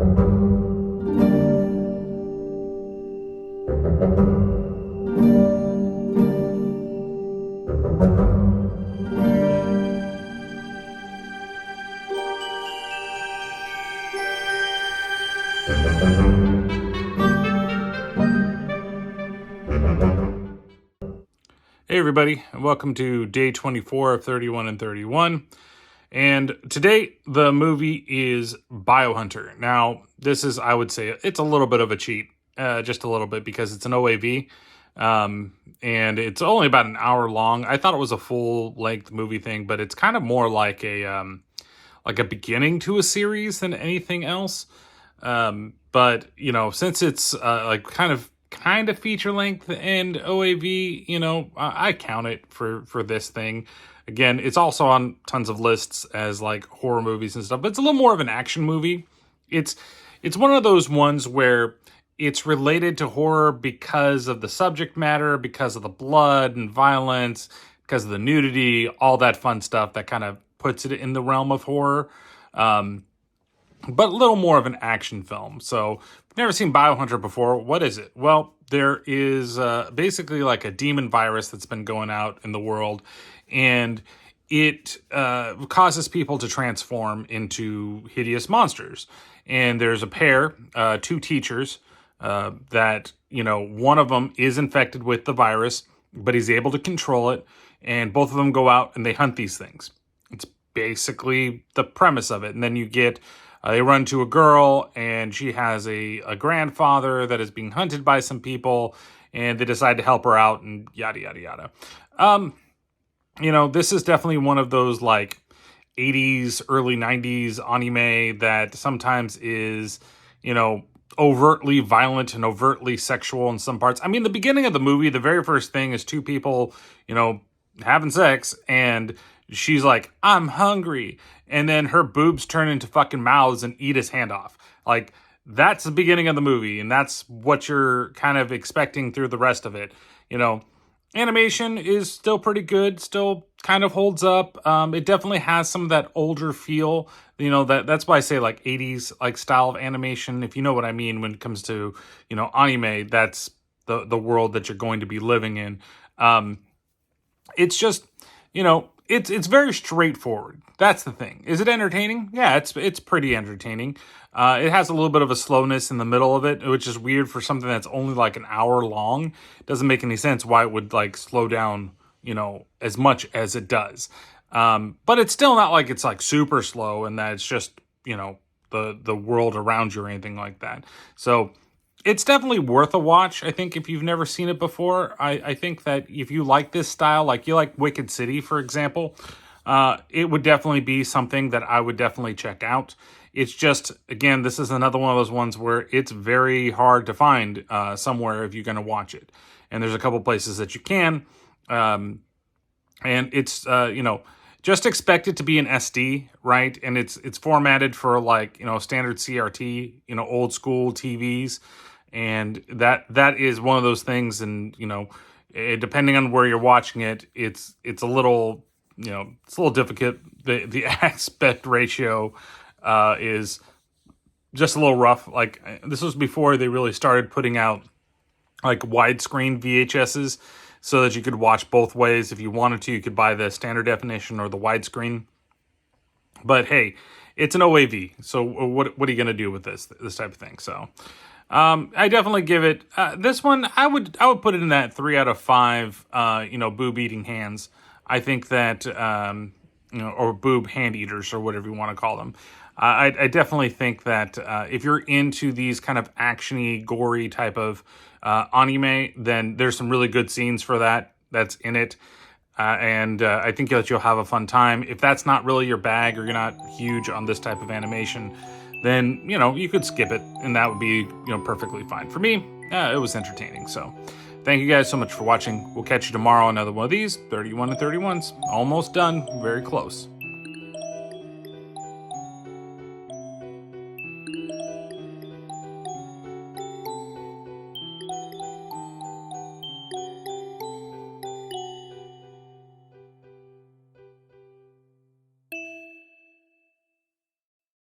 Hey everybody, and welcome to day 24 of 31 and 31. And today the movie is Biohunter. Now, this is, I would say, it's a little bit of a cheat, just a little bit, because it's an OAV, and it's only about an hour long. I thought it was a full-length movie thing, but it's kind of more like a beginning to a series than anything else. But you know, since it's like kind of feature length and OAV, you know, I count it for this thing. Again, it's also on tons of lists as like horror movies and stuff, but it's a little more of an action movie. It's one of those ones where it's related to horror because of the subject matter, because of the blood and violence, because of the nudity, all that fun stuff that kind of puts it in the realm of horror. But a little more of an action film. So, if you've never seen Biohunter before, what is it? Well, there is basically like a demon virus that's been going out in the world, and it causes people to transform into hideous monsters. And there's a pair, two teachers, that, you know, one of them is infected with the virus, but he's able to control it, and both of them go out and they hunt these things. It's basically the premise of it. And then you get... they run to a girl, and she has a grandfather that is being hunted by some people, and they decide to help her out, and yada, yada, yada. You know, this is definitely one of those, like, 80s, early 90s anime that sometimes is, you know, overtly violent and overtly sexual in some parts. I mean, the beginning of the movie, the very first thing is two people, you know, having sex, and she's like, I'm hungry. And then her boobs turn into fucking mouths and eat his hand off. Like, that's the beginning of the movie, and that's what you're kind of expecting through the rest of it. You know, animation is still pretty good, still kind of holds up. It definitely has some of that older feel. You know, that's why I say like 80s like style of animation, if you know what I mean when it comes to, you know, anime. That's the world that you're going to be living in. It's just, you know, it's very straightforward. That's the thing. Is it entertaining? Yeah, it's pretty entertaining. It has a little bit of a slowness in the middle of it, which is weird for something that's only like an hour long. It doesn't make any sense why it would like slow down, you know, as much as it does. But it's still not like it's like super slow and that it's just, you know, the world around you or anything like that. So it's definitely worth a watch. I think if you've never seen it before, I think that if you like this style, like you like Wicked City, for example, it would definitely be something that I would definitely check out. It's just, again, this is another one of those ones where it's very hard to find somewhere if you're going to watch it. And there's a couple places that you can. And it's, you know, just expect it to be an SD, right? And it's formatted for like, you know, standard CRT, you know, old school TVs. And that is one of those things, and, you know, depending on where you're watching it, it's a little, you know, it's a little difficult. The aspect ratio is just a little rough. Like, this was before they really started putting out like widescreen VHSs so that you could watch both ways. If you wanted to, you could buy the standard definition or the widescrreen. But hey, it's an OAV, so what are you gonna do with this type of thing? So. I definitely give it, this one, I would put it in that 3 out of 5, you know, boob eating hands. I think that, you know, or boob hand eaters or whatever you want to call them. I definitely think that, if you're into these kind of actiony, gory type of, anime, then there's some really good scenes for that's in it. And I think that you'll have a fun time. If that's not really your bag, or you're not huge on this type of animation, then, you know, you could skip it, and that would be, you know, perfectly fine. For me, it was entertaining. So thank you guys so much for watching. We'll catch you tomorrow on another one of these 31 and 31s. Almost done. Very close.